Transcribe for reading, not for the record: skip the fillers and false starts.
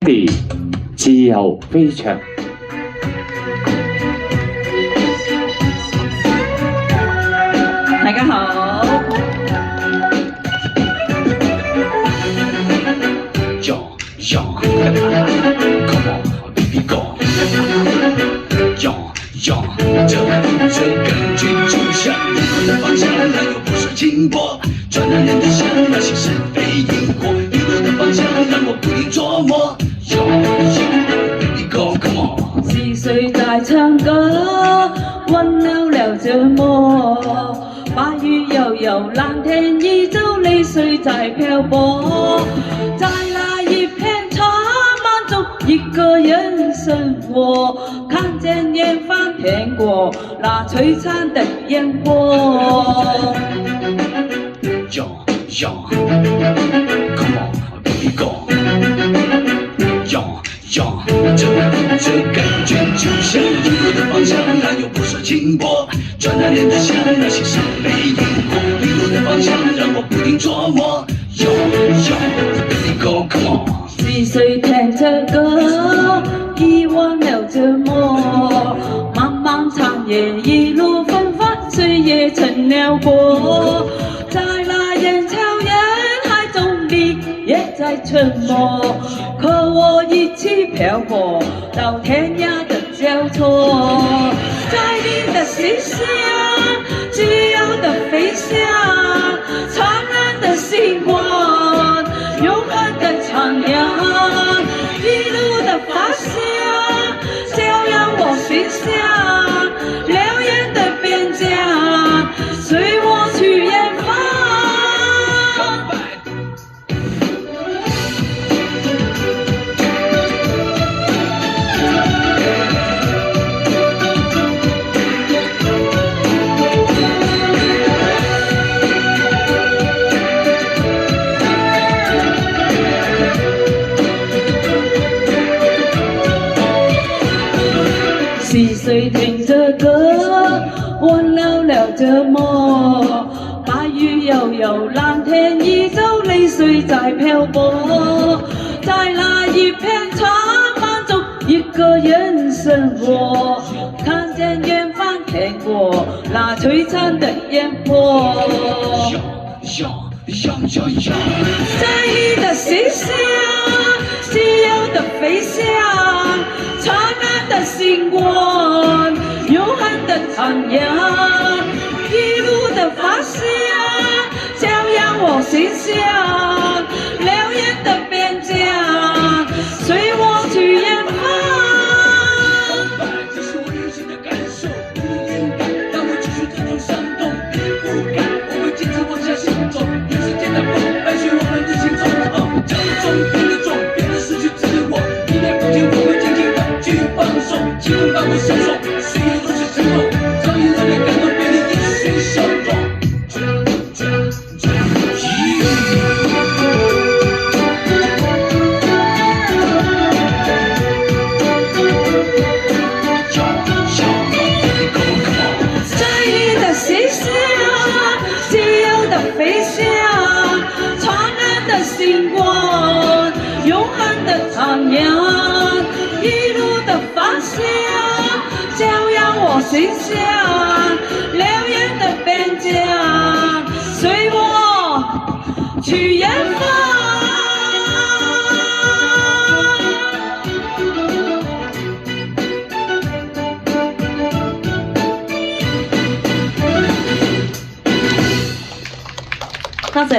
地自由飛翔。大家好。Come on, baby, go. 这感觉就像一路的方向，但又不是轻薄。转男人的想要心是非因果，一路的方向让我不停琢磨。Baby, go, come on。是誰在唱歌？溫柔留着我，白雨悠悠，藍天依舊，淚水在漂泊。在那一片蒼茫中，一個人生活，看見遠方天國，那璀璨的煙火。Come on, baby, go。这感觉就像一路的方向，但又不是轻薄。转男人的想要心是非因果，一路的方向让我不停琢磨。Baby, go, come on。是誰聽着歌，遺忘留着我？漫漫長夜，一路芬芳，歲月成了果。在那人潮人海中，你也在沉默，和我一起漂泊到天涯的交錯。在你的心上，自由的飛翔，燦爛的星光，永恆的徜徉，一路的發香，照亮我心上，燎原的邊疆，隨我去遠方。是誰聽着歌，溫柔留着我？白雨悠悠，藍天依舊，淚水在漂泊。在那一片蒼茫中，一個人生活，看見遠方天國，那璀璨的煙火。在你的心上，自由的飛翔，燦爛的星光，永恆的徜徉，一路的發香，照亮我心上，燎原的邊疆，隨我去遠方。這是我人生的感受，不言感，讓我繼續這種閃動，別不敢，我會堅持往下行走，與時間的風伴隨我們的行走。這種變得重，變得失去自我，一念不聽，我會靜靜的去放手，氣氛把我享受，歲月如此沉重，早已熱烈感動，變得一瞬消融。飛翔，燦爛的星光，永恆的徜徉，一路的發香，照亮我心上，燎原的邊疆，隨我去遠方。多謝。